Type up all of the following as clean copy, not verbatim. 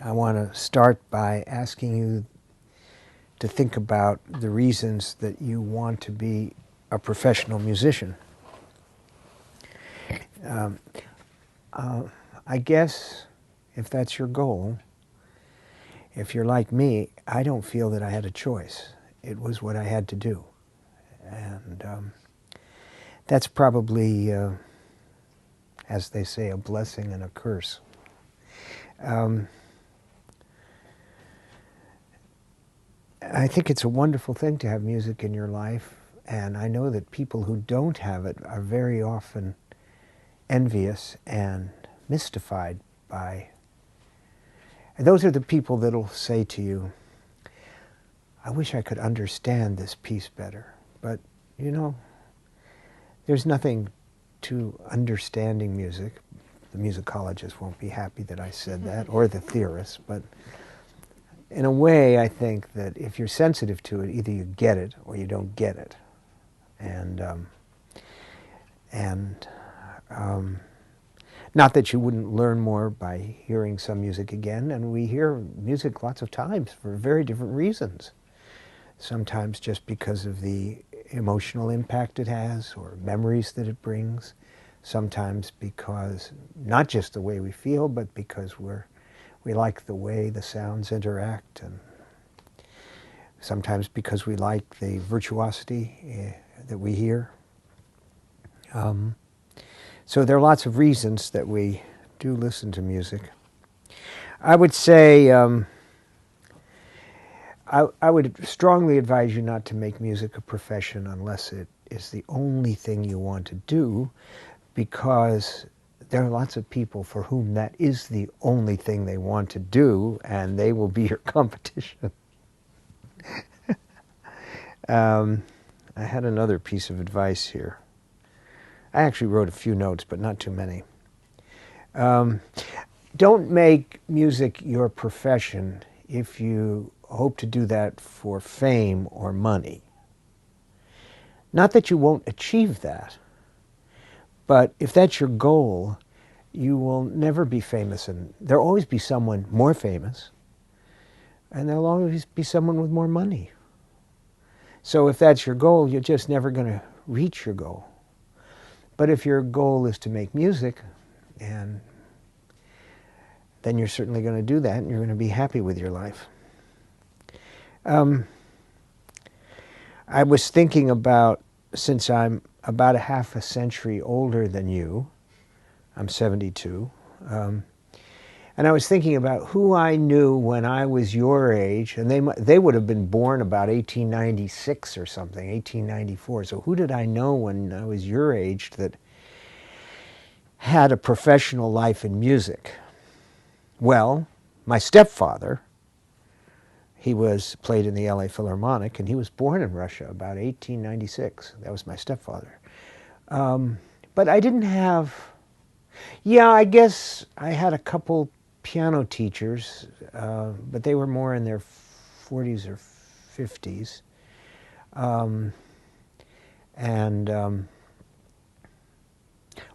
I want to start by asking you to think about the reasons that you want to be a professional musician. I guess if that's your goal, if you're like me, I don't feel that I had a choice. It was what I had to do. And that's probably, as they say, a blessing and a curse. I think it's a wonderful thing to have music in your life, and I know that people who don't have it are very often envious and mystified by. And those are the people that'll say to you, I wish I could understand this piece better. But, you know, there's nothing to understanding music. The musicologists won't be happy that I said that, or the theorists, but in a way, I think that if you're sensitive to it, either you get it or you don't get it. And not that you wouldn't learn more by hearing some music again, and we hear music lots of times for very different reasons. Sometimes just because of the emotional impact it has or memories that it brings. Sometimes because, not just the way we feel, but because we like the way the sounds interact, and sometimes because we like the virtuosity that we hear. So there are lots of reasons that we do listen to music. I would say, I would strongly advise you not to make music a profession unless it is the only thing you want to do, because there are lots of people for whom that is the only thing they want to do, and they will be your competition. I had another piece of advice here. I actually wrote a few notes, but not too many. Don't make music your profession if you hope to do that for fame or money. Not that you won't achieve that, but if that's your goal, you will never be famous, and there'll always be someone more famous, and there'll always be someone with more money. So if that's your goal, you're just never going to reach your goal. But if your goal is to make music, and then you're certainly going to do that, and you're going to be happy with your life. I was thinking about, since I'm about a half a century older than you, I'm 72, and I was thinking about who I knew when I was your age, and they would have been born about 1896 or something, 1894. So who did I know when I was your age that had a professional life in music? Well, my stepfather, he played in the LA Philharmonic, and he was born in Russia about 1896. That was my stepfather. But I didn't have, I guess I had a couple piano teachers, but they were more in their 40s or 50s.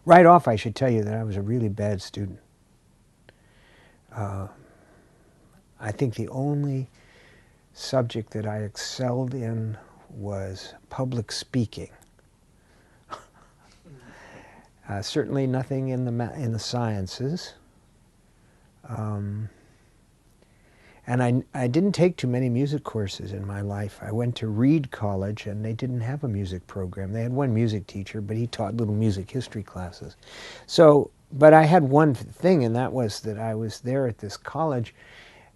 Right off, I should tell you that I was a really bad student. I think the only subject that I excelled in was public speaking. Certainly nothing in the sciences. And I didn't take too many music courses in my life. I went to Reed College, and they didn't have a music program. They had one music teacher, but he taught little music history classes. So, but I had one thing, and that was that I was there at this college,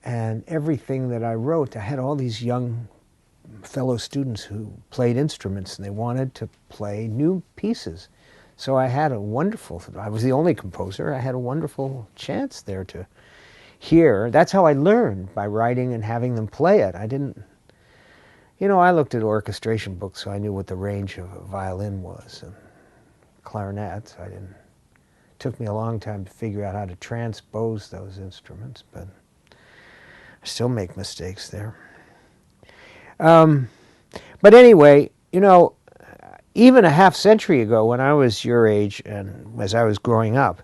and everything that I wrote, I had all these young fellow students who played instruments, and they wanted to play new pieces. So I was the only composer. I had a wonderful chance there to hear. That's how I learned, by writing and having them play it. I didn't, I looked at orchestration books, so I knew what the range of a violin was, and clarinets. It took me a long time to figure out how to transpose those instruments, but I still make mistakes there. But anyway, even a half century ago, when I was your age and as I was growing up,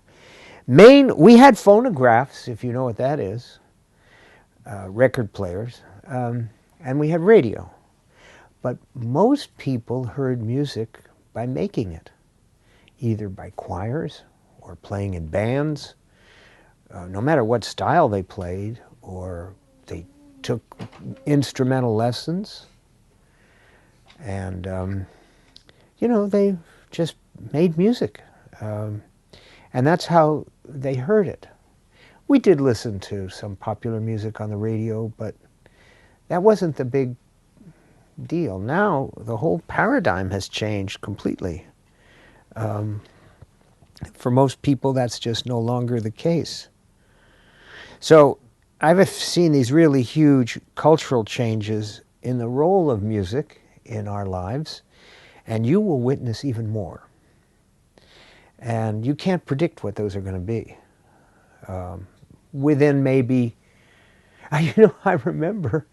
we had phonographs, if you know what that is. record players, and we had radio. But most people heard music by making it, either by choirs or playing in bands, no matter what style they played, or they took instrumental lessons, and they just made music, and that's how they heard it. We did listen to some popular music on the radio, but that wasn't the big deal. Now the whole paradigm has changed completely. For most people, that's just no longer the case. So I've seen these really huge cultural changes in the role of music in our lives, and you will witness even more. And you can't predict what those are going to be. Within maybe, I remember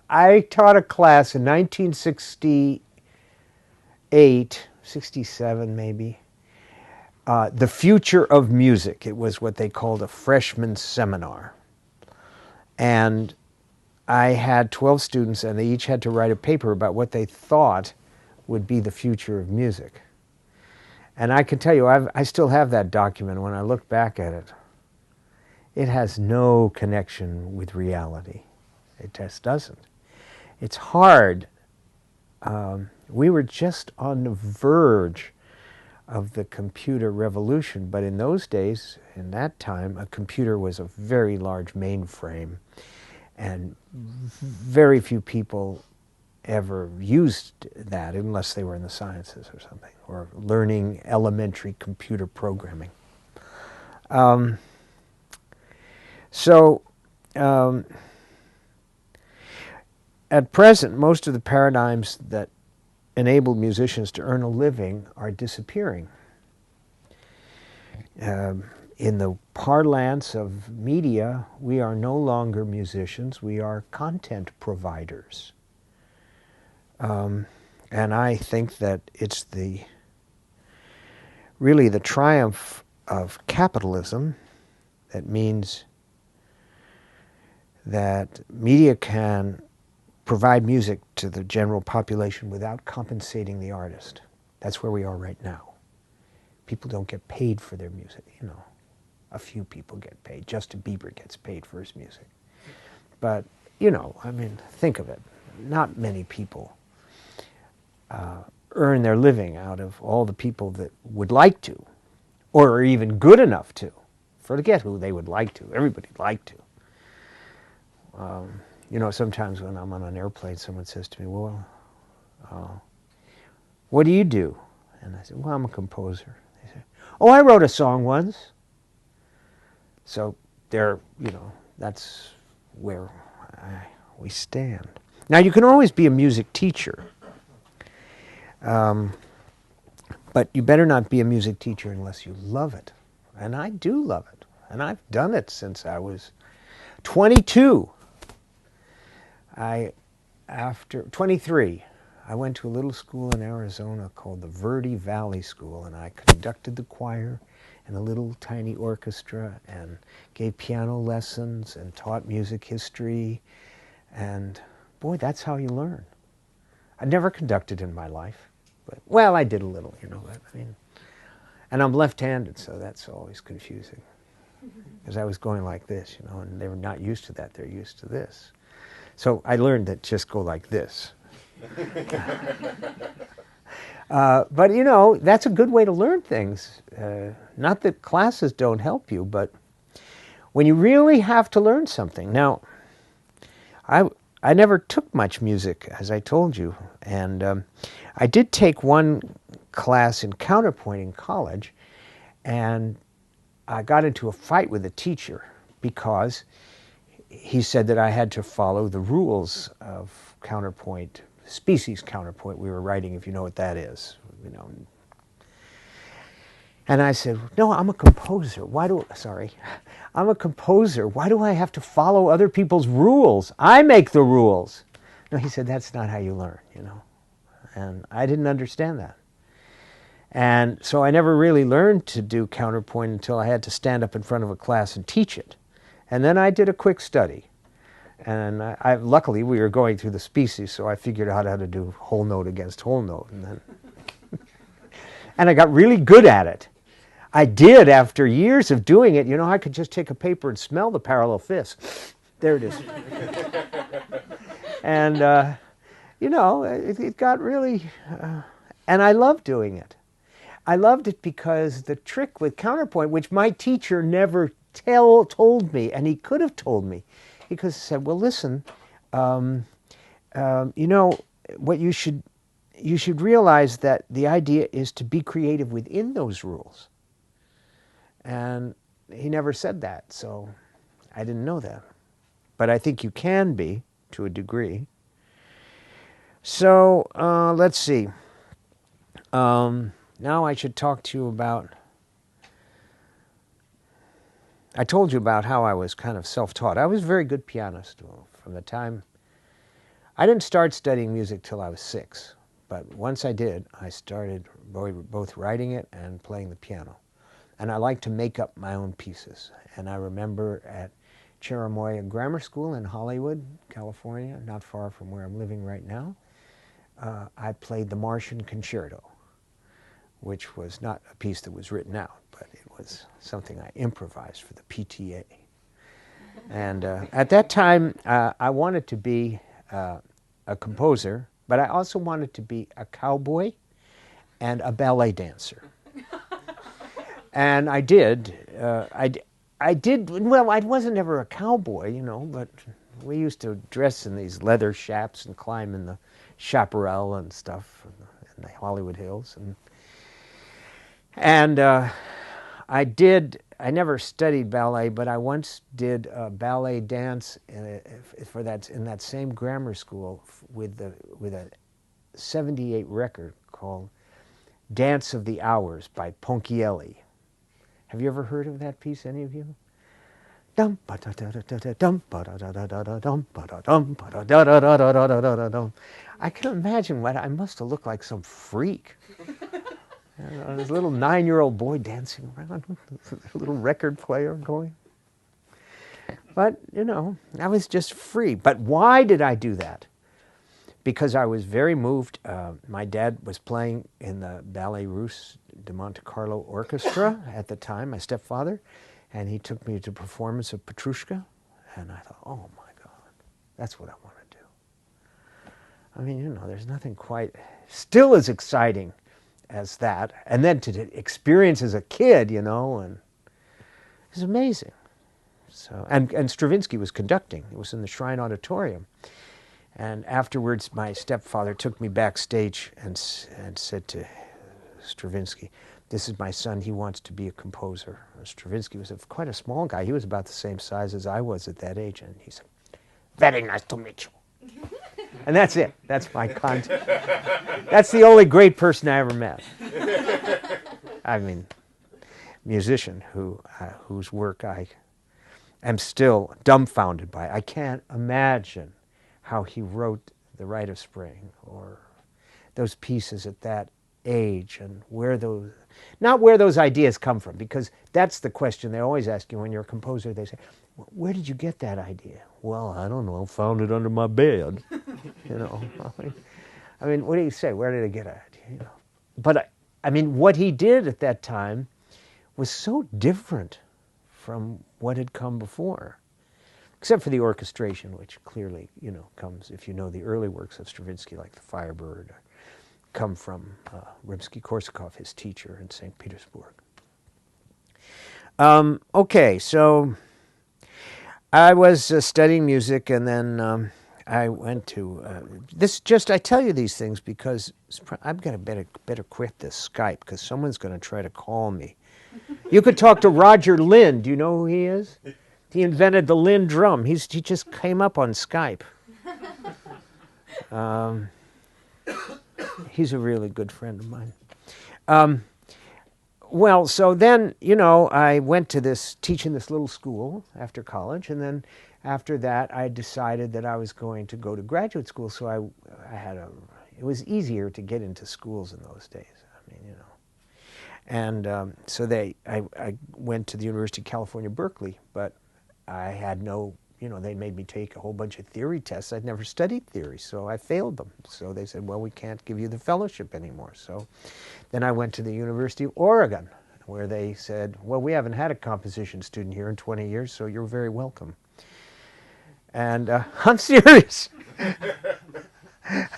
I taught a class in 1968, 67 maybe, The Future of Music. It was what they called a freshman seminar. And I had 12 students, and they each had to write a paper about what they thought would be the future of music. And I can tell you, I still have that document. When I look back at it, it has no connection with reality. It just doesn't. It's hard. We were just on the verge of the computer revolution, but in those days, in that time, a computer was a very large mainframe, and very few people ever used that unless they were in the sciences or something, or learning elementary computer programming. At present, most of the paradigms that enable musicians to earn a living are disappearing. In the parlance of media, we are no longer musicians, we are content providers. And I think that it's really the triumph of capitalism that means that media can provide music to the general population without compensating the artist. That's where we are right now. People don't get paid for their music, A few people get paid. Justin Bieber gets paid for his music. But, think of it. Not many people earn their living out of all the people that would like to, or are even good enough to. Forget who they would like to. Everybody'd like to. Sometimes when I'm on an airplane, someone says to me, well, what do you do? And I said, well, I'm a composer. They say, oh, I wrote a song once. So that's where we stand. Now, you can always be a music teacher, but you better not be a music teacher unless you love it. And I do love it. And I've done it since I was 22. After 23, I went to a little school in Arizona called the Verde Valley School, and I conducted the choir and a little tiny orchestra and gave piano lessons and taught music history. And boy, that's how you learn. I never conducted in my life, but I did a little, and I'm left-handed, so that's always confusing. Because I was going like this, and they were not used to that, they're used to this. So I learned that just go like this. But that's a good way to learn things. Not that classes don't help you, but when you really have to learn something. Now, I never took much music, as I told you, and I did take one class in counterpoint in college, and I got into a fight with a teacher because he said that I had to follow the rules of counterpoint, species counterpoint we were writing, if you know what that is. And I said, no, I'm a composer. I'm a composer. Why do I have to follow other people's rules? I make the rules. No, he said, that's not how you learn, And I didn't understand that. And so I never really learned to do counterpoint until I had to stand up in front of a class and teach it. And then I did a quick study. And luckily, we were going through the species, so I figured out how to do whole note against whole note. And I got really good at it. I did after years of doing it. You know, I could just take a paper and smell the parallel fifths. There it is. And, you know, it got really... and I loved doing it. I loved it because the trick with counterpoint, which my teacher never told me, and he could have told me, because he said, well, listen, you know, what you should realize that the idea is to be creative within those rules. And he never said that, so I didn't know that. But I think you can be, to a degree. So let's see. Now I should talk to you about... I told you about how I was kind of self-taught. I was a very good pianist from the time... I didn't start studying music till I was 6. But once I did, I started both writing it and playing the piano. And I like to make up my own pieces. And I remember at Cherimoya Grammar School in Hollywood, California, not far from where I'm living right now, I played the Martian Concerto, which was not a piece that was written out, but it was something I improvised for the PTA. And at that time, I wanted to be a composer, but I also wanted to be a cowboy and a ballet dancer. And I did. I did, well, I wasn't ever a cowboy, you know, but we used to dress in these leather chaps and climb in the chaparral and stuff in the Hollywood Hills. And I never studied ballet, but I once did a ballet dance in that same grammar school with a 78 record called Dance of the Hours by Ponchielli. Have you ever heard of that piece, any of you? I can imagine what I must have looked like, some freak. This little 9-year-old boy dancing around with a little record player going. But, you know, I was just free. But why did I do that? Because I was very moved. My dad was playing in the Ballet Russe de Monte Carlo Orchestra at the time, my stepfather, and he took me to a performance of Petrushka, and I thought, oh my God, that's what I want to do. I mean, you know, there's nothing quite still as exciting as that. And then to experience as a kid, you know, and it's amazing. So, and Stravinsky was conducting. It was in the Shrine Auditorium. And afterwards, my stepfather took me backstage and said to Stravinsky, this is my son, he wants to be a composer. Stravinsky was quite a small guy. He was about the same size as I was at that age. And he said, very nice to meet you. And that's it. That's my contact. That's the only great person I ever met. I mean, musician whose work I am still dumbfounded by. I can't imagine how he wrote The Rite of Spring or those pieces at that age, and not where those ideas come from, because that's the question they always ask you when you're a composer. They say, where did you get that idea? Well, I don't know, found it under my bed. You know, I mean, what do you say? Where did I get it? You know, but I mean, what he did at that time was so different from what had come before, except for the orchestration, which clearly, you know, comes, if you know the early works of Stravinsky, like the Firebird, come from Rimsky-Korsakov, his teacher in St. Petersburg. Okay, so I was studying music, and then I went to I tell you these things because I'm going to better quit this Skype, because someone's going to try to call me. You could talk to Roger Lynn. Do you know who he is? He invented the Lynn drum. He just came up on Skype. He's a really good friend of mine. Well, so then, you know, I went to teach in this little school after college, and then after that I decided that I was going to go to graduate school, so it was easier to get into schools in those days. I mean, you know. And so I went to the University of California, Berkeley, but I had no, they made me take a whole bunch of theory tests. I'd never studied theory, so I failed them. So they said, well, we can't give you the fellowship anymore. So then I went to the University of Oregon, where they said, well, we haven't had a composition student here in 20 years, so you're very welcome. And I'm serious.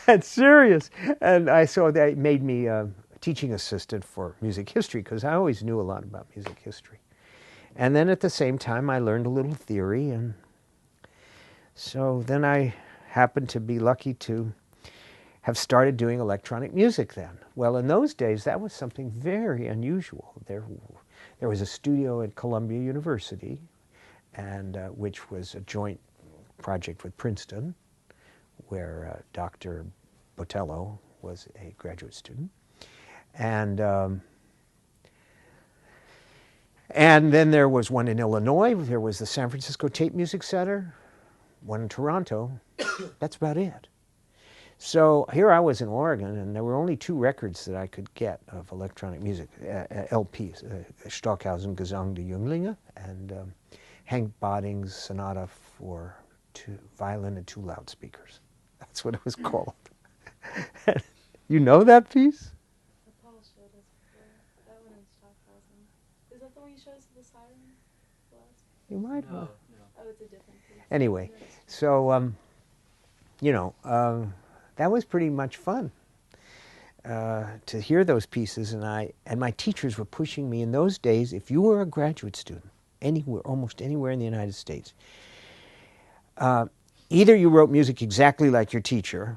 I'm serious. And so they made me a teaching assistant for music history, because I always knew a lot about music history. And then at the same time, I learned a little theory. And so then I happened to be lucky to have started doing electronic music then. Well, in those days, that was something very unusual. There was a studio at Columbia University, and which was a joint project with Princeton, where Dr. Botello was a graduate student. And then there was one in Illinois. There was the San Francisco Tape Music Center, one in Toronto. That's about it. So here I was in Oregon, and there were only 2 records that I could get of electronic music, LPs, Stockhausen Gesang der Jünglinge and Hank Bodding's Sonata for violin and 2 loudspeakers. That's what it was called. You know that piece? Paul showed us before. That one in Stockhausen. Is that the one you showed us with the siren? You might know. Oh, it's a different piece. Anyway, so, that was pretty much fun to hear those pieces. And my teachers were pushing me in those days. If you were a graduate student, anywhere, almost anywhere in the United States, either you wrote music exactly like your teacher,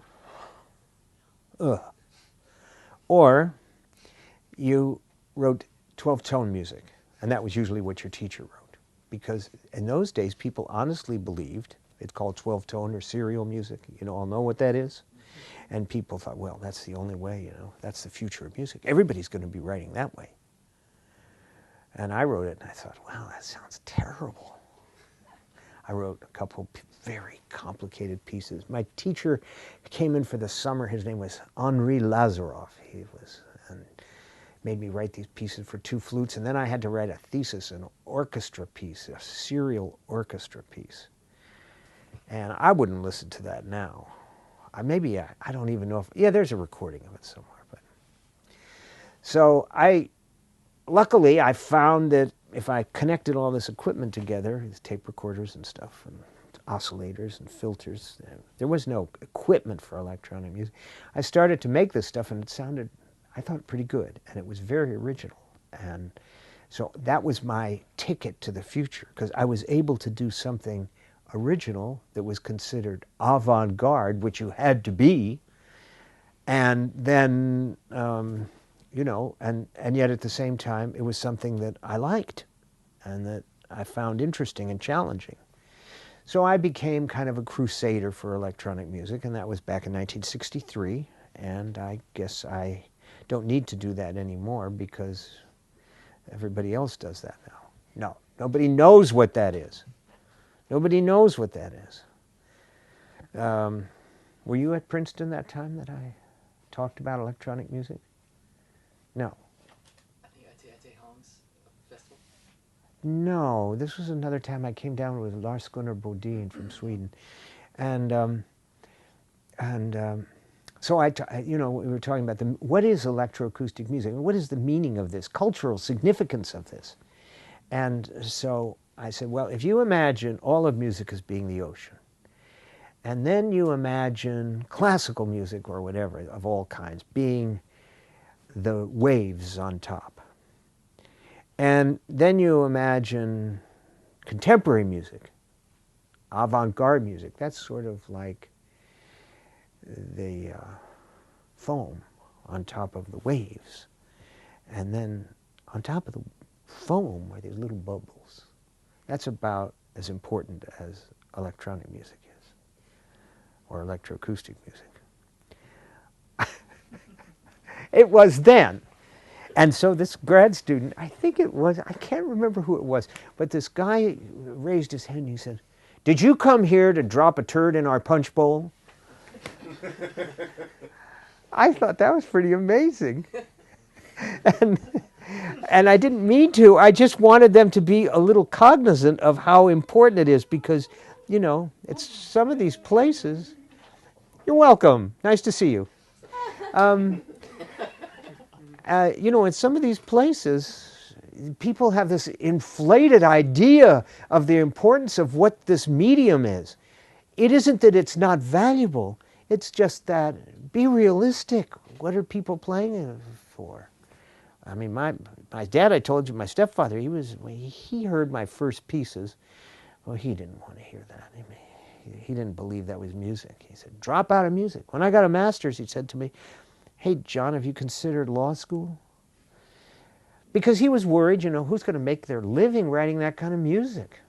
or you wrote 12-tone music, and that was usually what your teacher wrote. Because in those days, people honestly believed, it's called 12-tone or serial music, all know what that is? And people thought, well, that's the only way, that's the future of music. Everybody's going to be writing that way. And I wrote it, and I thought, wow, that sounds terrible. I wrote a couple very complicated pieces. My teacher came in for the summer. His name was Henri Lazaroff. And made me write these pieces for 2 flutes. And then I had to write a thesis, an orchestra piece, a serial orchestra piece. And I wouldn't listen to that now. I don't even know if, there's a recording of it somewhere. But so luckily I found that if I connected all this equipment together, these tape recorders and stuff, and oscillators and filters, there was no equipment for electronic music. I started to make this stuff, and it sounded, I thought, pretty good, and it was very original. And so that was my ticket to the future, because I was able to do something original that was considered avant-garde, which you had to be, and then and yet at the same time, it was something that I liked and that I found interesting and challenging. So I became kind of a crusader for electronic music, and that was back in 1963, and I guess I don't need to do that anymore because everybody else does that now. No, nobody knows what that is. Nobody knows what that is. Were you at Princeton that time that I talked about electronic music? No. I think at Holmes Festival. No, this was another time I came down with Lars Gunnar Bodin from Sweden, and so we were talking about what is electroacoustic music? What is the meaning of this? Cultural significance of this? And so I said, well, if you imagine all of music as being the ocean, and then you imagine classical music or whatever of all kinds being the waves on top. And then you imagine contemporary music, avant-garde music. That's sort of like the foam on top of the waves. And then on top of the foam are these little bubbles. That's about as important as electronic music is, or electroacoustic music. It was then. And so this grad student, I think it was, I can't remember who it was, but this guy raised his hand and he said, "Did you come here to drop a turd in our punch bowl?" I thought that was pretty amazing. And I didn't mean to. I just wanted them to be a little cognizant of how important it is because, you know, it's some of these places. You're welcome. Nice to see you. You know, in some of these places, people have this inflated idea of the importance of what this medium is. It isn't that it's not valuable. It's just that be realistic. What are people playing it for? I mean, my dad, I told you, my stepfather, he heard my first pieces. Well, he didn't want to hear that. He didn't believe that was music. He said, drop out of music. When I got a master's, he said to me, hey, John, have you considered law school? Because he was worried, you know, who's going to make their living writing that kind of music?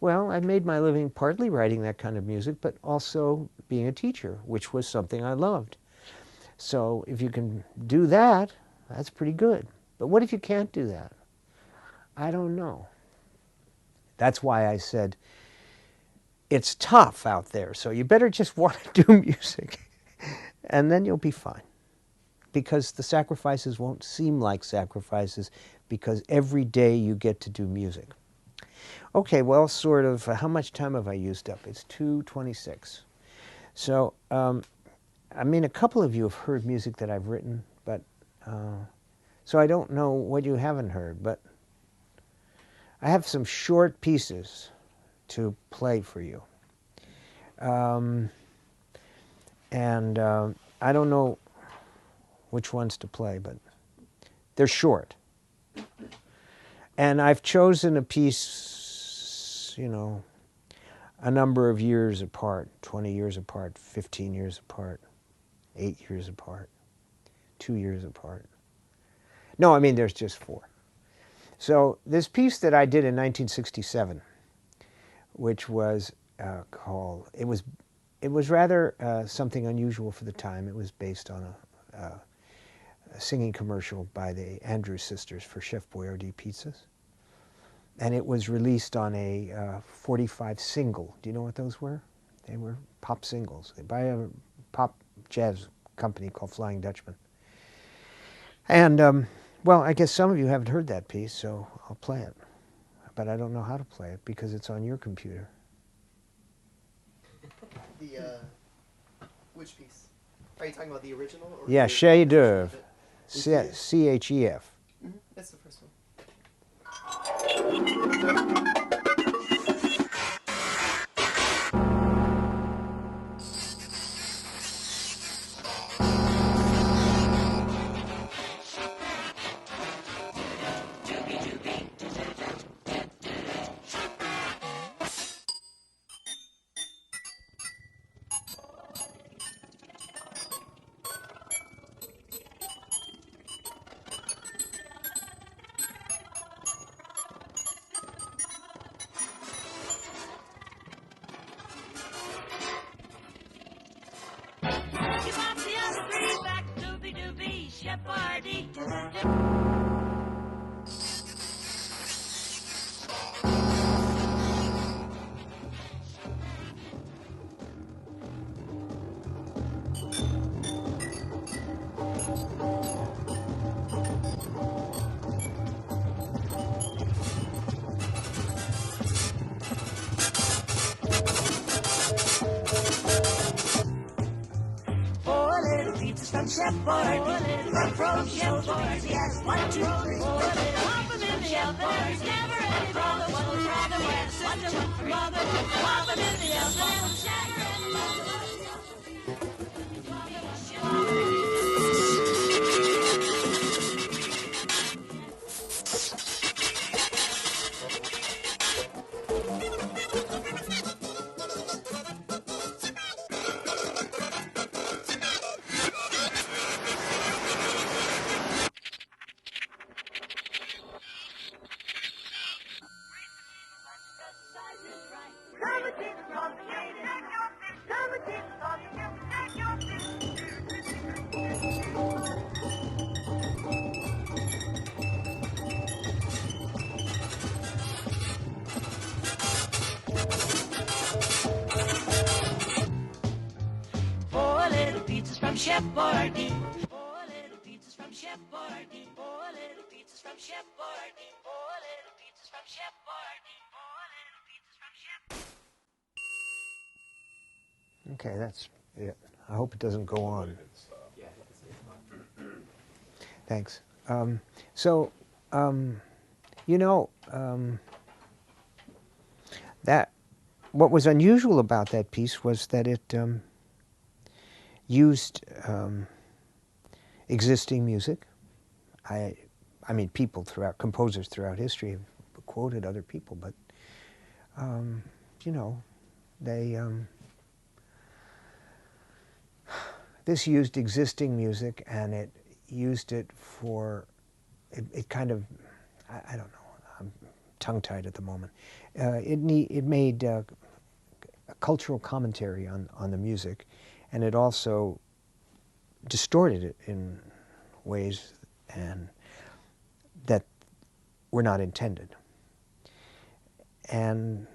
Well, I made my living partly writing that kind of music, but also being a teacher, which was something I loved. So if you can do that, that's pretty good. But what if you can't do that? I don't know. That's why I said, it's tough out there, so you better just want to do music, and then you'll be fine. Because the sacrifices won't seem like sacrifices, because every day you get to do music. Okay, well, sort of, how much time have I used up? It's 2:26. So, I mean, a couple of you have heard music that I've written, but, so I don't know what you haven't heard, but I have some short pieces to play for you. I don't know which ones to play, but they're short. And I've chosen a piece, you know, a number of years apart, 20 years apart, 15 years apart, 8 years apart, 2 years apart. No, I mean, there's just 4. So this piece that I did in 1967, which was called, it was rather something unusual for the time. It was based on a singing commercial by the Andrews sisters for Chef Boyardee pizzas. And it was released on a 45 single. Do you know what those were? They were pop singles by a pop jazz company called Flying Dutchman. And, well, I guess some of you haven't heard that piece, so I'll play it. But I don't know how to play it because it's on your computer. Which piece? Are you talking about the original? Or Yeah, the Chef d'oeuvre. CHEF? C-H-E-F. That's the first one. From Chef Boyardee, from Chef Boyardee, yes, 1, 2, 3. Pop 'em in the oven, there's never any brother, one was rather, one sister, one from mother. Pop 'em in the oven, shatter and mother. Chef Boyardee. 4 little pizzas from Chef Boyardee. 4 little pizzas. pizzas from shipboard. Four little pizzas from shipboard. Four little pizzas from shipboard. Okay, that's it. I hope it doesn't go on. Yeah, I think it's fine. Thanks. So, you know, that what was unusual about that piece was that it used existing music. I mean, people throughout, composers throughout history have quoted other people, but you know, they this used existing music, and it used it for it kind of I don't know. I'm tongue-tied at the moment. It made a cultural commentary on the music, and it also distorted it in ways and that were not intended. And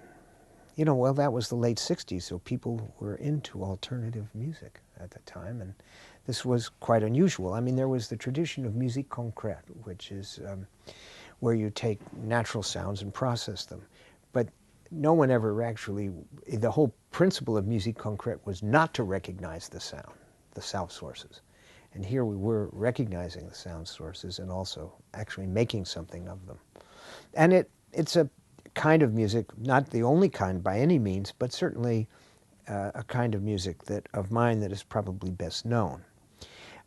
you know, well, that was the late '60s, so people were into alternative music at the time, and this was quite unusual. I mean, there was the tradition of musique concrète, which is where you take natural sounds and process them. But no one ever actually, the whole principle of musique concrète was not to recognize the sound, the sound sources. And here we were recognizing the sound sources and also actually making something of them. And it's a kind of music, not the only kind by any means, but certainly a kind of music of mine that is probably best known.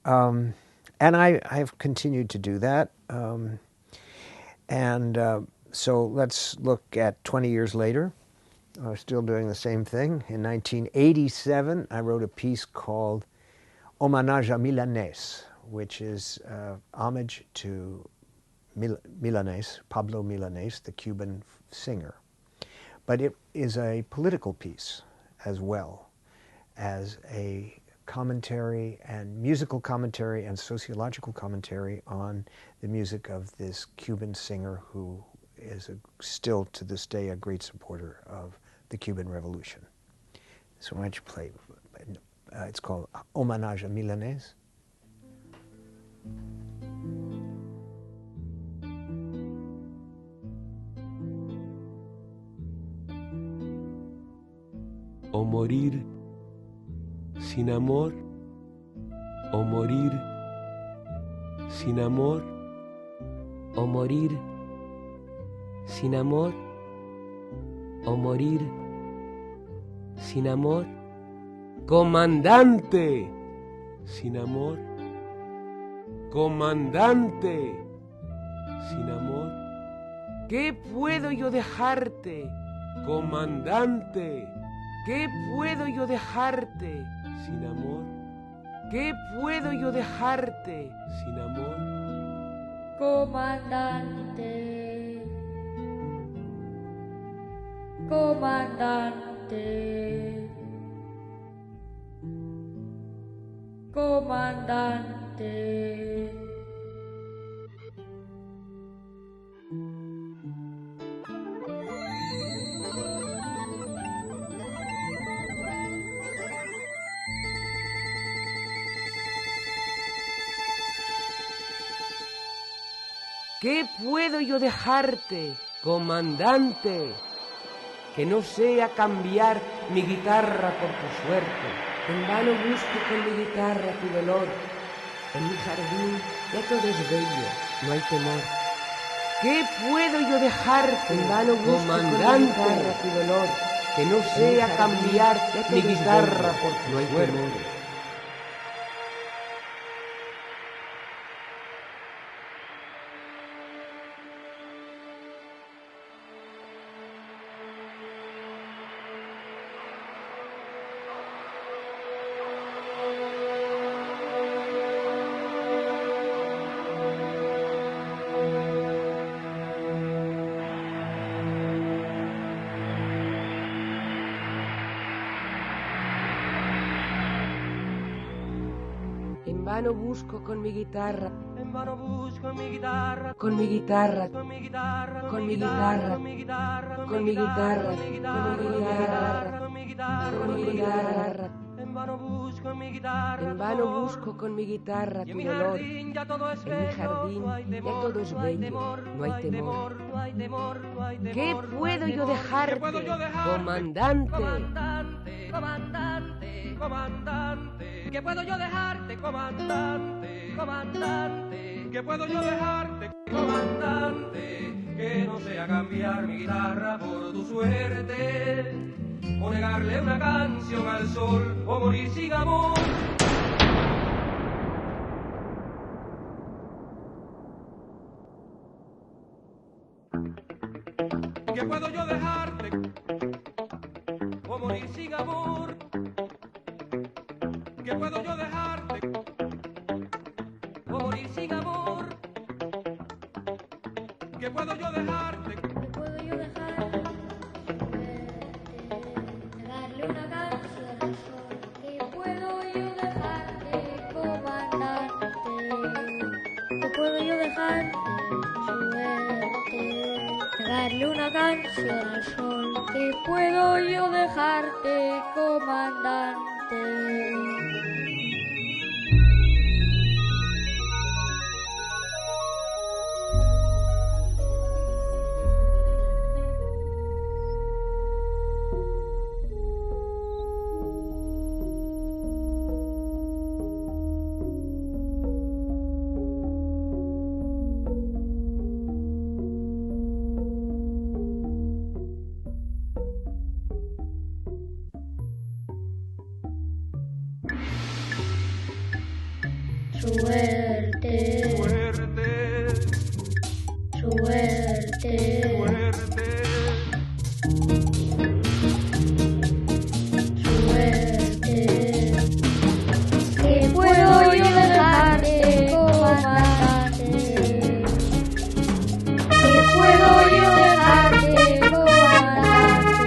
And I've continued to do that. So let's look at 20 years later. Still doing the same thing. In 1987, I wrote a piece called Hommage à Milanés, which is homage to Milanés, Pablo Milanés, the Cuban singer. But it is a political piece as well as a commentary and musical commentary and sociological commentary on the music of this Cuban singer who is still to this day a great supporter of the Cuban Revolution. So why don't you play? It's called Hommage à Milanés. O morir sin amor, o morir sin amor, o morir sin amor, o morir sin amor, comandante sin amor, comandante sin amor. ¿Qué puedo yo dejarte, comandante? ¿Qué puedo yo dejarte sin amor? ¿Qué puedo yo dejarte sin amor? Comandante, comandante, comandante. ¿Qué puedo yo dejarte, comandante? Que no sea cambiar mi guitarra por tu suerte. En vano busco con mi guitarra tu dolor. En mi jardín ya todo es bello, no hay temor. ¿Qué puedo yo dejarte, en vano busco con mi guitarra tu dolor? Que no sea cambiar mi guitarra por tu suerte. En vano busco con mi guitarra, en vano busco con mi guitarra, con mi guitarra, con mi guitarra, con mi guitarra, con mi guitarra, con mi guitarra, con mi guitarra, con mi guitarra, con mi guitarra, en En vano busco con mi guitarra tu dolor. En mi jardín ya todo es bello, no hay temor. ¿Qué puedo yo dejarte, comandante? Comandante, ¿qué puedo yo dejarte, comandante? Comandante, ¿qué puedo yo dejarte, comandante? Que no sea cambiar mi guitarra por tu suerte, o negarle una canción al sol, o morir sin amor. ¿Qué puedo yo dejarte, o morir sin amor? ¿Qué puedo yo dejarte, o morir sin amor? ¿Qué puedo yo dejarte? ¿Qué puedo yo dejar? Darle una canción al sol. ¿Qué puedo yo dejarte, comandante? ¿Qué puedo yo dejarte? Suerte. Darle una canción al sol. ¿Qué puedo yo dejarte, comandante? Suerte, Fuerte, suerte, fuerte. suerte. ¿Qué puedo yo dejarte, comandante? ¿Qué puedo yo dejarte, comandante?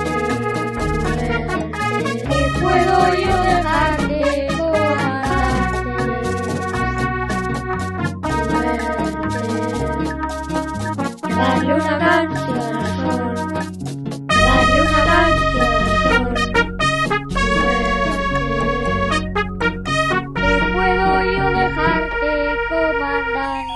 ¿Qué puedo yo dejarte, comandante? Darle una canción al sol, darle una canción al sol. ¿Qué puedo yo dejarte, comandante?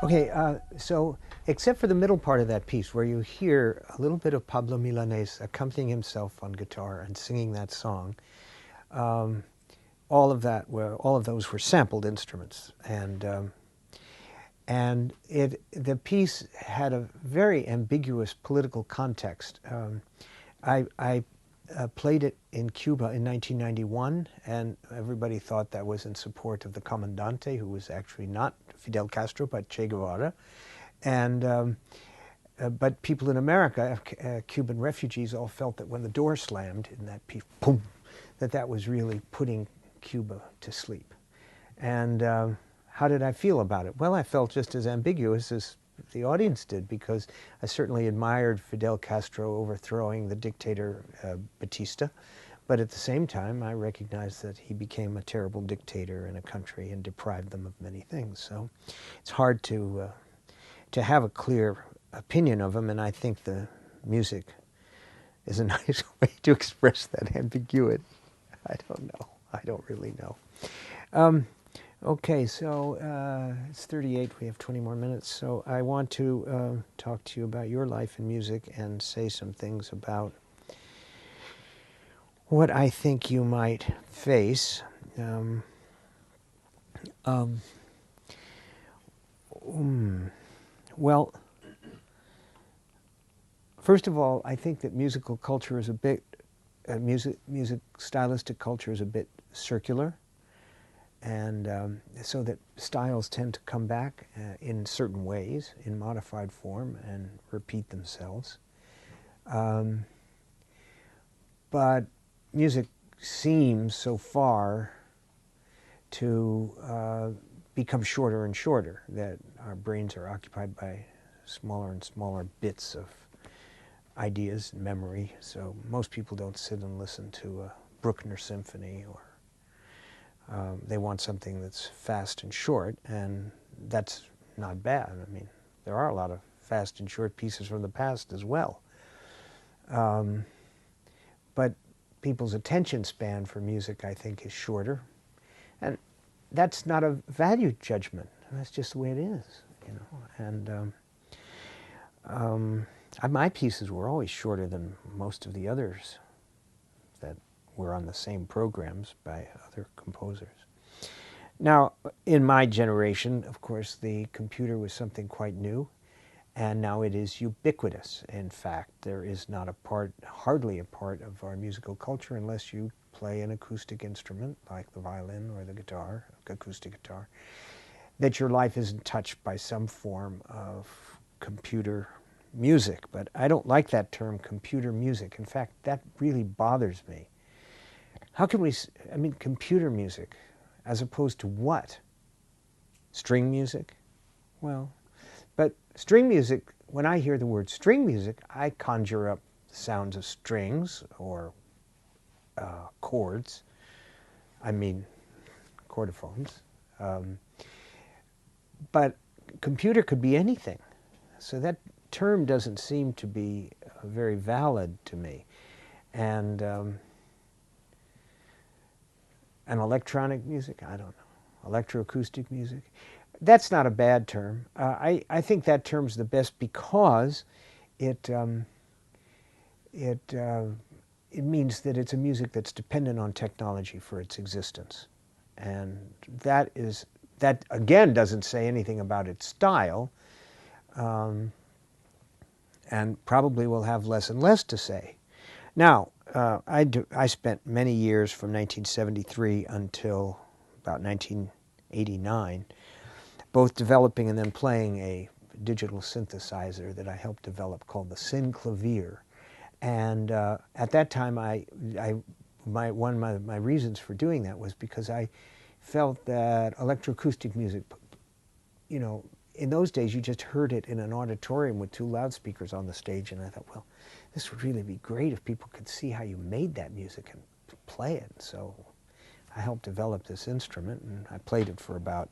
Okay, so except for the middle part of that piece where you hear a little bit of Pablo Milanés accompanying himself on guitar and singing that song, all of those were sampled instruments, and the piece had a very ambiguous political context. I played it in Cuba in 1991, and everybody thought that was in support of the Comandante, who was actually not Fidel Castro, but Che Guevara. And but people in America, Cuban refugees, all felt that when the door slammed in that piece, boom, that was really putting Cuba to sleep. And how did I feel about it? Well, I felt just as ambiguous as the audience did, because I certainly admired Fidel Castro overthrowing the dictator Batista, but at the same time I recognized that he became a terrible dictator in a country and deprived them of many things. So it's hard to have a clear opinion of him, and I think the music is a nice way to express that ambiguity. I don't know. I don't really know. Okay, so it's 38. We have 20 more minutes. So I want to talk to you about your life in music and say some things about what I think you might face. Well, first of all, I think that musical culture is a bit, music stylistic culture is a bit circular. And so that styles tend to come back in certain ways, in modified form, and repeat themselves. But music seems so far to become shorter and shorter, that our brains are occupied by smaller and smaller bits ideas and memory. So most people don't sit and listen to a Bruckner symphony, or they want something that's fast and short, and that's not bad. I mean, there are a lot of fast and short pieces from the past as well. But people's attention span for music, I think, is shorter. And that's not a value judgment. That's just the way it is, you know. And my pieces were always shorter than most of the others that were on the same programs by other composers. Now, in my generation, of course, the computer was something quite new, and now it is ubiquitous. In fact, there is not a part, hardly a part of our musical culture unless you play an acoustic instrument like the violin or the guitar, acoustic guitar, that your life isn't touched by some form of computer music. But I don't like that term, computer music. In fact, that really bothers me. How can we, I mean, computer music, as opposed to what? String music? Well, but string music, when I hear the word string music, I conjure up the sounds of strings or chords. I mean, chordophones. But computer could be anything. So that term doesn't seem to be very valid to me. And electronic music, I don't know. Electroacoustic music. That's not a bad term. I think that term's the best because it means that it's a music that's dependent on technology for its existence. And that again doesn't say anything about its style, and probably will have less and less to say. Now, I spent many years from 1973 until about 1989 both developing and then playing a digital synthesizer that I helped develop called the Synclavier. And at that time, one of my reasons for doing that was because I felt that electroacoustic music, you know, in those days you just heard it in an auditorium with two loudspeakers on the stage, and I thought, well, this would really be great if people could see how you made that music and play it. So I helped develop this instrument, and I played it for about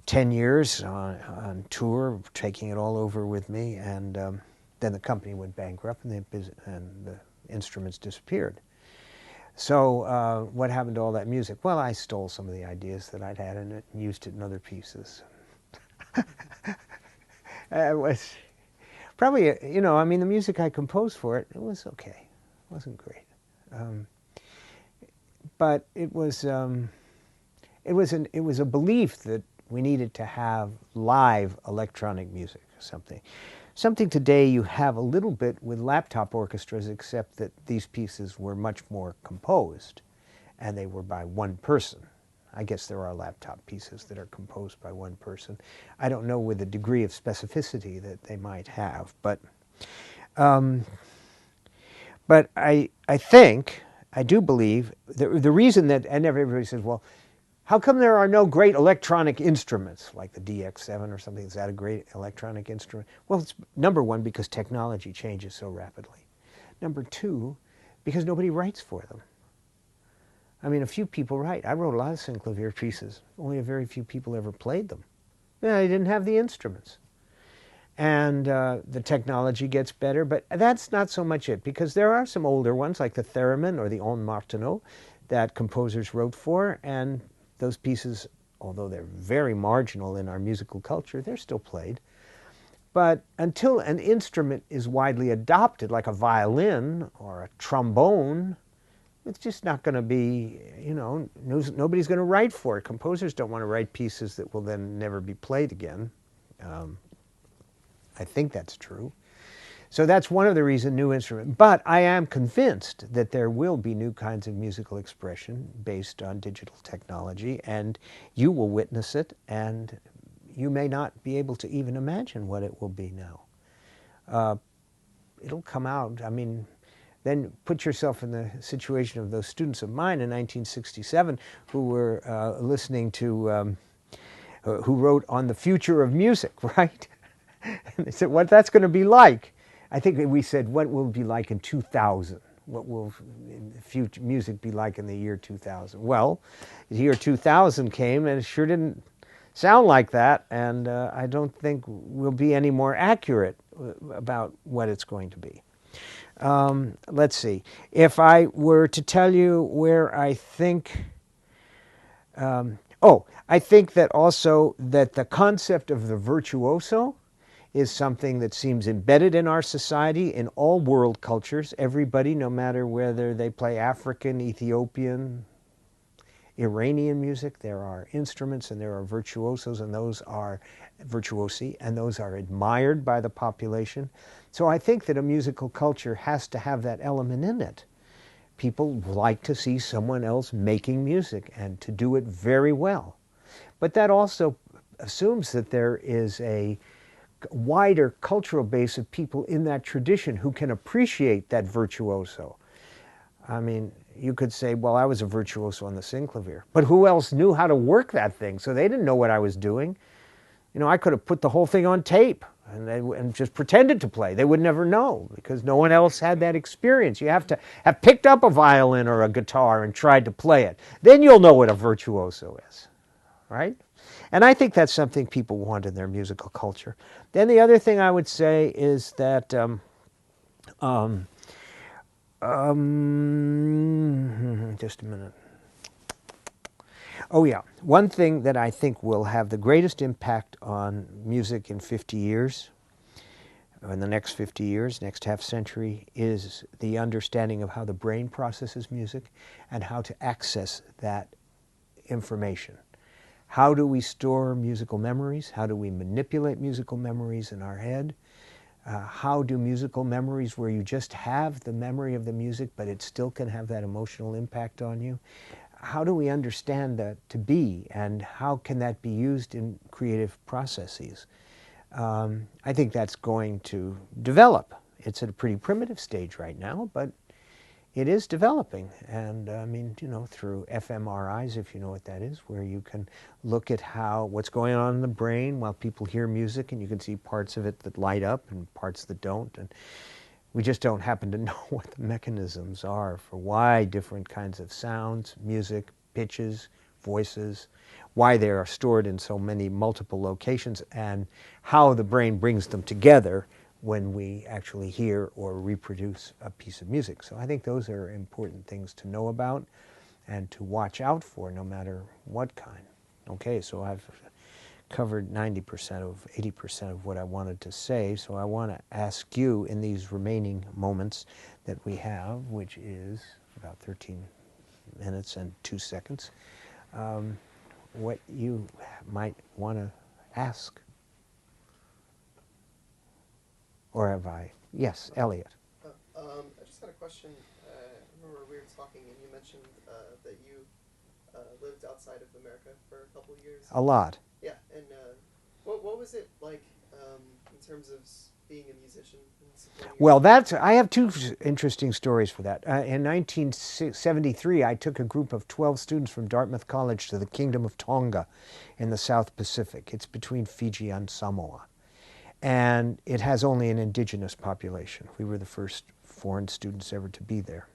10 years on tour, taking it all over with me, and then the company went bankrupt and the instruments disappeared. So what happened to all that music? Well, I stole some of the ideas that I'd had in it and used it in other pieces. It was probably, you know, I mean, the music I composed for it, it was okay. It wasn't great. But it was a belief that we needed to have live electronic music, something today you have a little bit with laptop orchestras, except that these pieces were much more composed, and they were by one person. I guess there are laptop pieces that are composed by one person. I don't know with the degree of specificity that they might have, but I do believe the reason that, and everybody says, well, how come there are no great electronic instruments like the DX7 or something? Is that a great electronic instrument? Well, it's number one, because technology changes so rapidly. Number two, because nobody writes for them. I mean, a few people write. I wrote a lot of Synclavier pieces. Only a very few people ever played them. Yeah, they didn't have the instruments. And the technology gets better, but that's not so much it, because there are some older ones like the Theremin or the En Martineau that composers wrote for, and those pieces, although they're very marginal in our musical culture, they're still played. But until an instrument is widely adopted, like a violin or a trombone, it's just not going to be, you know, nobody's going to write for it. Composers don't want to write pieces that will then never be played again. I think that's true. So that's one of the reasons, new instrument. But I am convinced that there will be new kinds of musical expression based on digital technology, and you will witness it, and you may not be able to even imagine what it will be now. It'll come out. I mean, then put yourself in the situation of those students of mine in 1967 who were listening to, who wrote on the future of music, right? And they said, what that's going to be like. I think we said, what will it be like in 2000? What will future music be like in the year 2000? Well, the year 2000 came and it sure didn't sound like that, and I don't think we'll be any more accurate about what it's going to be. Let's see. If I were to tell you where I think, I think that also that the concept of the virtuoso is something that seems embedded in our society, in all world cultures. Everybody, no matter whether they play African, Ethiopian, Iranian music, there are instruments and there are virtuosos, and those are virtuosi, and those are admired by the population. So I think that a musical culture has to have that element in it. People like to see someone else making music and to do it very well. But that also assumes that there is a wider cultural base of people in that tradition who can appreciate that virtuoso. I mean, you could say, well, I was a virtuoso on the synclavier, but who else knew how to work that thing? So they didn't know what I was doing. You know, I could have put the whole thing on tape and just pretended to play. They would never know because no one else had that experience. You have to have picked up a violin or a guitar and tried to play it. Then you'll know what a virtuoso is, right? And I think that's something people want in their musical culture. Then the other thing I would say is that just a minute. Oh yeah, one thing that I think will have the greatest impact on music in 50 years, or in the next 50 years, next half century, is the understanding of how the brain processes music and how to access that information. How do we store musical memories? How do we manipulate musical memories in our head? How do musical memories where you just have the memory of the music but it still can have that emotional impact on you? How do we understand that to be, and how can that be used in creative processes? I think that's going to develop. It's at a pretty primitive stage right now, but it is developing. And I mean, you know, through fMRIs, if you know what that is, where you can look at what's going on in the brain while people hear music, and you can see parts of it that light up and parts that don't. And we just don't happen to know what the mechanisms are for why different kinds of sounds, music, pitches, voices, why they are stored in so many multiple locations, and how the brain brings them together when we actually hear or reproduce a piece of music. So I think those are important things to know about and to watch out for, no matter what kind. Okay, so I've covered 80% of what I wanted to say, so I want to ask you in these remaining moments that we have, which is about 13 minutes and 2 seconds, what you might want to ask. Or have I? Yes, Elliot. I just had a question. I remember we were talking and you mentioned that you lived outside of America for a couple of years. A lot. Yeah, and what was it like in terms of being a musician? Well, I have two interesting stories for that. In 1973, I took a group of 12 students from Dartmouth College to the Kingdom of Tonga in the South Pacific. It's between Fiji and Samoa. And it has only an indigenous population. We were the first foreign students ever to be there.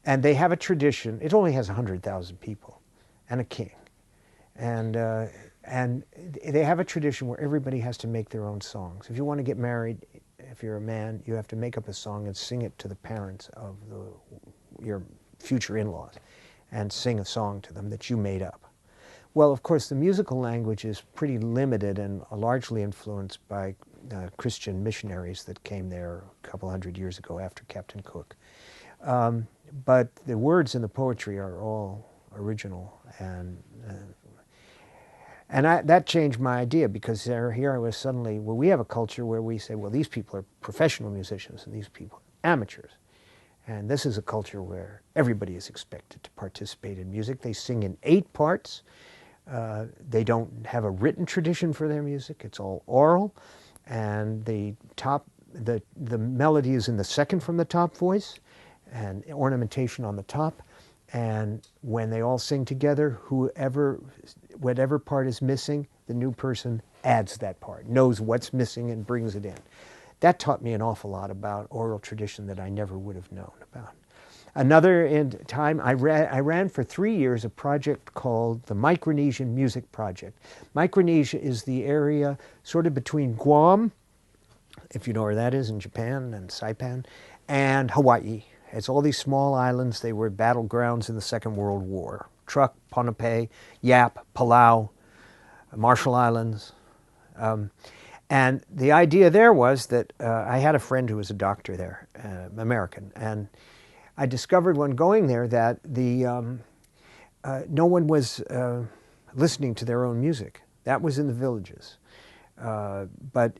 And they have a tradition. It only has 100,000 people and a king. And they have a tradition where everybody has to make their own songs. If you want to get married, if you're a man, you have to make up a song and sing it to the parents of your future in-laws, and sing a song to them that you made up. Well, of course, the musical language is pretty limited and largely influenced by Christian missionaries that came there a couple hundred years ago after Captain Cook. But the words in the poetry are all original, and that changed my idea, because here I was suddenly, well, we have a culture where we say, well, these people are professional musicians and these people are amateurs. And this is a culture where everybody is expected to participate in music. They sing in 8 parts. They don't have a written tradition for their music. It's all oral. And the melody is in the second from the top voice, and ornamentation on the top. And when they all sing together, whatever part is missing, the new person adds that part, knows what's missing and brings it in. that taught me an awful lot about oral tradition that I never would have known about. Another time, I ran for 3 years a project called the Micronesian Music Project. Micronesia is the area sort of between Guam, if you know where that is, in Japan, and Saipan, and Hawaii. It's all these small islands. They were battlegrounds in the Second World War. Truk, Ponape, Yap, Palau, Marshall Islands. And the idea there was that I had a friend who was a doctor there, American, and I discovered when going there that no one was listening to their own music. That was in the villages. But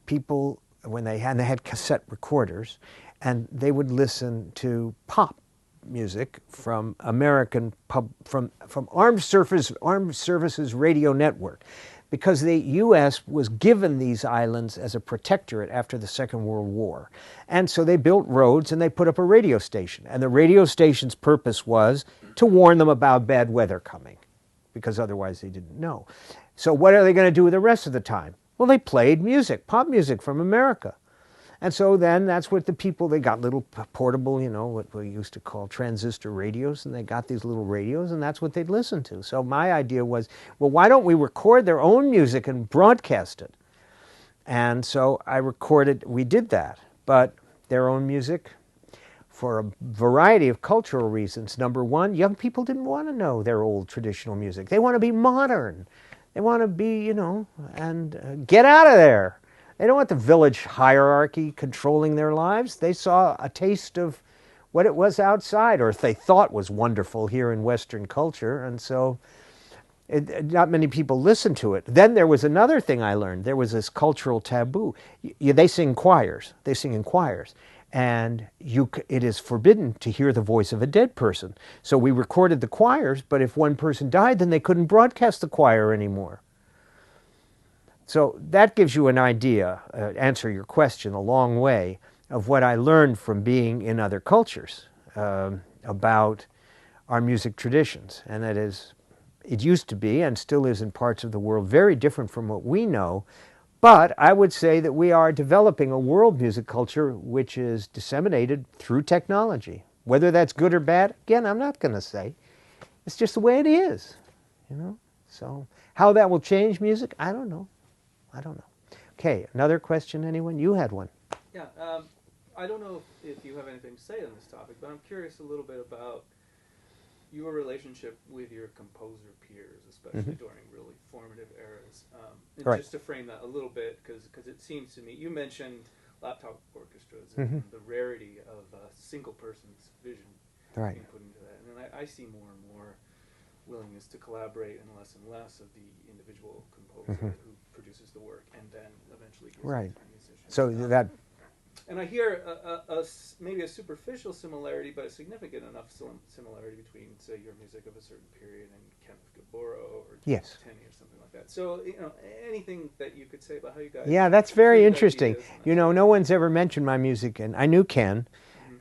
people, when they had cassette recorders, and they would listen to pop music from American from Armed Services Radio Network, because the U.S. was given these islands as a protectorate after the Second World War. And so they built roads and they put up a radio station. And the radio station's purpose was to warn them about bad weather coming, because otherwise they didn't know. So what are they going to do with the rest of the time? Well, they played music, pop music from America. And so then that's what the people, they got little portable, you know, what we used to call transistor radios, and they got these little radios, and that's what they'd listen to. So my idea was, well, why don't we record their own music and broadcast it? And so we did that, but their own music, for a variety of cultural reasons. Number one, young people didn't want to know their old traditional music. They want to be modern. They want to be, you know, and get out of there. They don't want the village hierarchy controlling their lives. They saw a taste of what it was outside, or they thought was wonderful here in Western culture, and so not many people listened to it. Then there was another thing I learned. There was this cultural taboo. They sing choirs. They sing in choirs, and it is forbidden to hear the voice of a dead person. So we recorded the choirs, but if one person died, then they couldn't broadcast the choir anymore. So that gives you an idea, answer your question a long way, of what I learned from being in other cultures about our music traditions. And that is, it used to be, and still is in parts of the world, very different from what we know. But I would say that we are developing a world music culture which is disseminated through technology. Whether that's good or bad, again, I'm not going to say. It's just the way it is, you know. So how that will change music, I don't know. I don't know. Okay, another question, anyone? You had one. Yeah, I don't know if you have anything to say on this topic, but I'm curious a little bit about your relationship with your composer peers, especially during really formative eras. And right. Just to frame that a little bit, because it seems to me, you mentioned laptop orchestras and the rarity of a single person's vision being put into that. And then I see more and more willingness to collaborate and less of the individual composer who produces the work and then eventually gives it to musicians. So that... And I hear maybe a superficial similarity, but a significant enough similarity between, say, your music of a certain period and Kenneth Gaboro or yes. Tenney or something like that. So, you know, anything that you could say about how you guys... Yeah, that's very interesting. You know, no one's ever mentioned my music, and I knew Ken.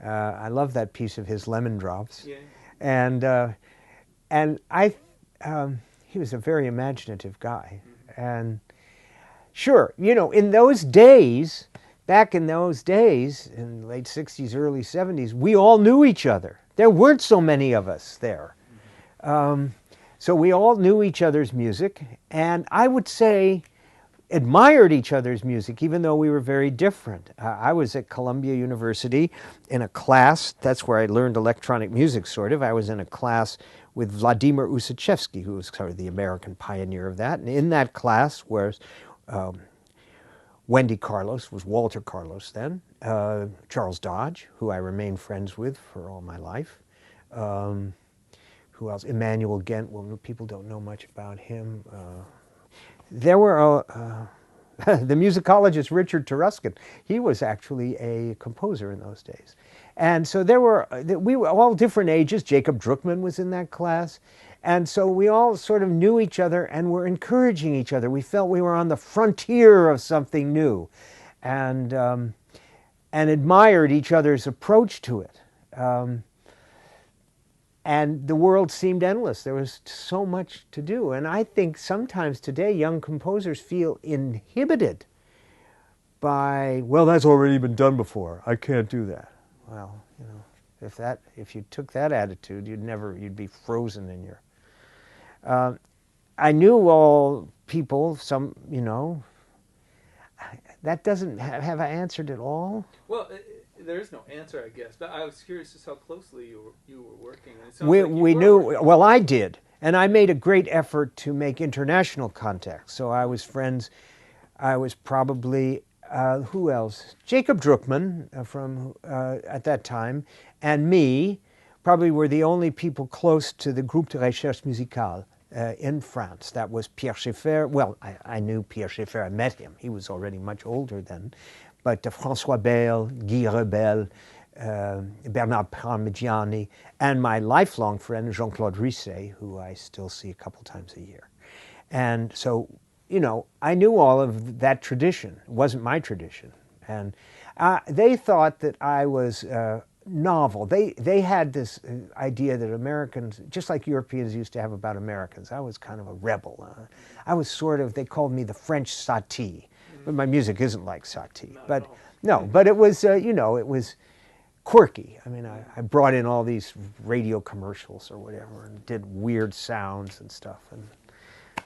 I love that piece of his, Lemon Drops. Yeah. And he was a very imaginative guy. And sure, you know, in those days, back in those days, in late 60s, early 70s, we all knew each other. There weren't so many of us there. So we all knew each other's music, and I would say admired each other's music, even though we were very different. I was at Columbia University in a class, that's where I learned electronic music, sort of. I was in a class with Vladimir Usichevsky, who was sort of the American pioneer of that. And in that class was Wendy Carlos, was Walter Carlos then, Charles Dodge, who I remain friends with for all my life. Who else? Emmanuel Gent, well, people don't know much about him. There were the musicologist Richard Taruskin. He was actually a composer in those days. And so we were all different ages. Jacob Druckmann was in that class. And so we all sort of knew each other and were encouraging each other. We felt we were on the frontier of something new and admired each other's approach to it. And the world seemed endless. There was so much to do. And I think sometimes today young composers feel inhibited by, well, that's already been done before. I can't do that. Well, you know, if you took that attitude, you'd be frozen in your. I knew all people. Some, you know. That doesn't have I answered it all. Well, there is no answer, I guess. But I was curious just how closely you were working. And it sounds We like you we were knew. working. Well, I did, and I made a great effort to make international contacts. So I was friends. I was probably who else? Jacob Druckmann from at that time, and me probably were the only people close to the Groupe de Recherche Musicale in France. That was Pierre Schaeffer. Well, I knew Pierre Schaeffer. I met him. He was already much older then. But François Bayle, Guy Rebel, Bernard Parmigiani, and my lifelong friend Jean-Claude Risset, who I still see a couple times a year. And so, you know, I knew all of that tradition. It wasn't my tradition. And they thought that I was novel. They had this idea that Americans, just like Europeans used to have about Americans, I was kind of a rebel. I was sort of, they called me the French Satie. But my music isn't like Satie. But no, but it was, you know, it was quirky. I mean, I brought in all these radio commercials or whatever and did weird sounds and stuff. And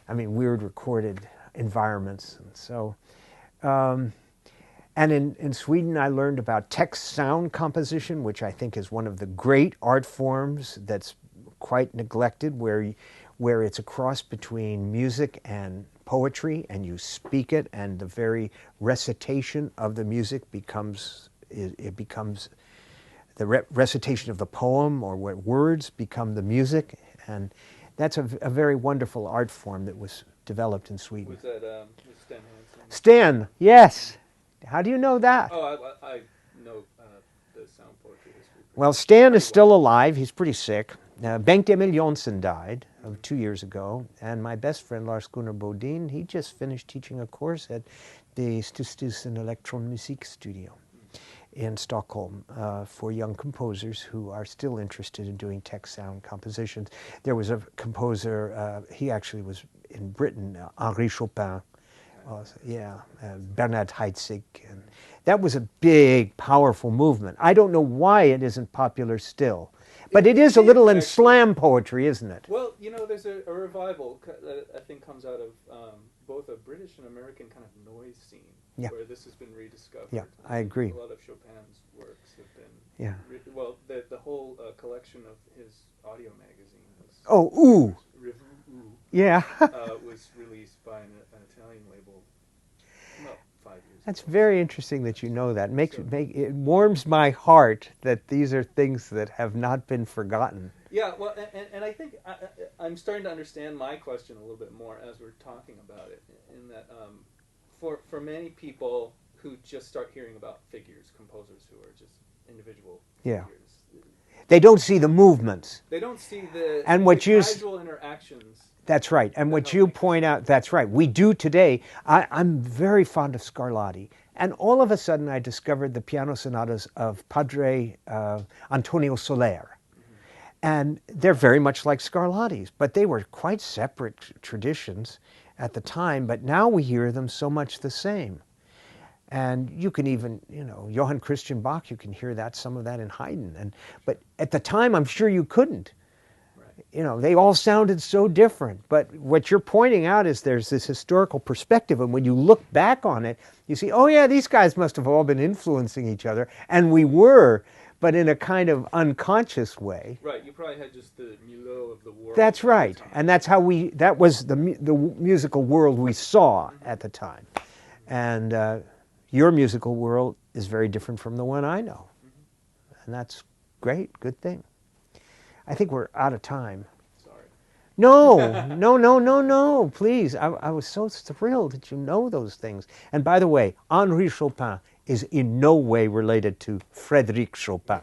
I mean, weird recorded environments. And so, and in Sweden, I learned about text sound composition, which I think is one of the great art forms that's quite neglected, where it's a cross between music and poetry, and you speak it, and the very recitation of the music becomes the recitation of the poem, or what words become the music, and that's a very wonderful art form that was developed in Sweden. Was that was Stan Hansen? Stan, yes. How do you know that? Oh, I know the sound poetry history. Well, Stan is still alive. He's pretty sick. Bengt Emil Jonsson died 2 years ago, and my best friend Lars Gunnar Bodin, he just finished teaching a course at the Stiftelsen Elektronmusik Studio in Stockholm for young composers who are still interested in doing text sound compositions. There was a composer, he actually was in Britain, Henri Chopin, Bernhard Heitzig, and that was a big, powerful movement. I don't know why it isn't popular still, but it is a little in slam poetry, isn't it? Well, you know, there's a revival that I think comes out of both a British and American kind of noise scene, where this has been rediscovered. Yeah, I agree. A lot of Chopin's works have been. Well, the whole collection of his audio magazine was. Oh, Ooh. Revue Ooh. Yeah. Was released by an Italian label about 5 years That's ago. very interesting that you know that. It warms my heart that these are things that have not been forgotten. Yeah, well, and I think I'm starting to understand my question a little bit more as we're talking about it, in that for many people who just start hearing about figures, composers who are just individual figures, they don't see the movements. They don't see the casual interactions. That's right. And what you point out, that's right. We do today. I'm very fond of Scarlatti. And all of a sudden I discovered the piano sonatas of Padre Antonio Soler. And they're very much like Scarlatti's, but they were quite separate traditions at the time. But now we hear them so much the same. And you can even, you know, Johann Christian Bach, you can hear some of that in Haydn. But at the time, I'm sure you couldn't. You know, they all sounded so different. But what you're pointing out is there's this historical perspective, and when you look back on it, you see, oh yeah, these guys must have all been influencing each other, and we were, but in a kind of unconscious way. Right, you probably had just the milieu of the world. That's right, and that's how that was the musical world we saw at the time. And your musical world is very different from the one I know. And that's great, good thing. I think we're out of time. Sorry. No, please. I was so thrilled that you know those things. And by the way, Henri Chopin is in no way related to Frédéric Chopin.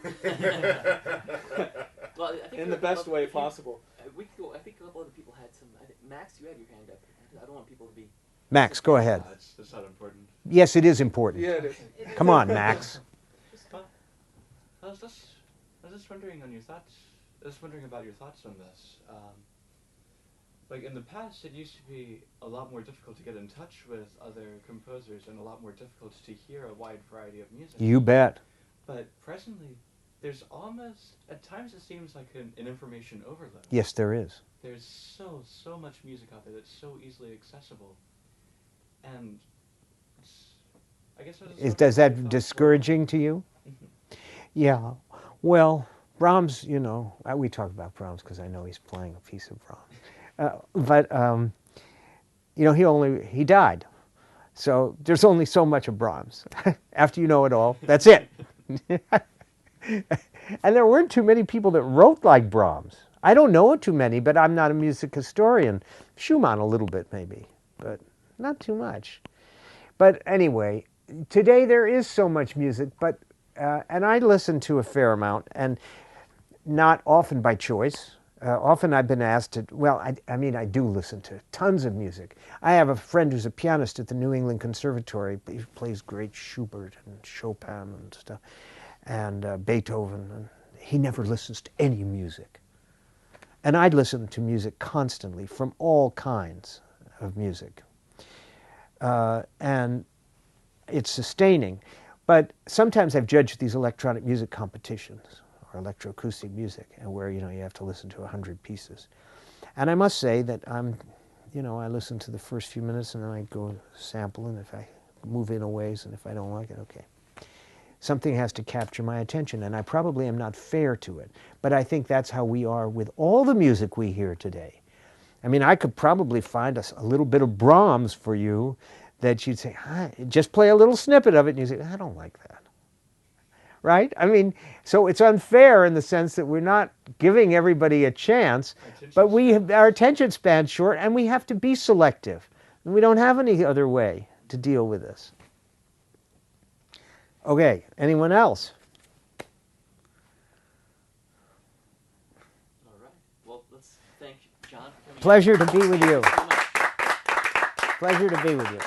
Well, I think in the best way possible. I think a couple other people had some. Max, you had your hand up. I don't want people to be... Max, go ahead. That's not important. Yes, it is important. Yeah, it is. Come on, Max. I was just wondering on your thoughts. I was wondering about your thoughts on this. like in the past, it used to be a lot more difficult to get in touch with other composers and a lot more difficult to hear a wide variety of music. You bet. But presently, there's almost, at times it seems like an information overload. Yes, there is. There's so much music out there that's so easily accessible. And I guess Does that discouraging to you? Mm-hmm. Yeah. Well, Brahms, you know, we talk about Brahms because I know he's playing a piece of Brahms. But you know, he died. So there's only so much of Brahms. After you know it all, that's it. And there weren't too many people that wrote like Brahms. I don't know too many, but I'm not a music historian. Schumann a little bit maybe, but not too much. But anyway, today there is so much music, but and I listen to a fair amount, and not often by choice. Often I've been asked to, well, I mean, I do listen to tons of music. I have a friend who's a pianist at the New England Conservatory. He plays great Schubert and Chopin and stuff, and Beethoven, and he never listens to any music. And I listen to music constantly, from all kinds of music. And it's sustaining. But sometimes I've judged these electronic music competitions, or electroacoustic music, and where, you know, you have to listen to 100 pieces. And I must say that you know, I listen to the first few minutes and then I go sample, and if I move in a ways, and if I don't like it, okay. Something has to capture my attention, and I probably am not fair to it. But I think that's how we are with all the music we hear today. I mean, I could probably find a little bit of Brahms for you that you'd say, just play a little snippet of it, and you say, I don't like that. Right? I mean, so it's unfair in the sense that we're not giving everybody a chance, but our attention span's short, and we have to be selective. And we don't have any other way to deal with this. Okay, anyone else? All right. Well, let's thank Jon. Pleasure to be with you. Pleasure to be with you.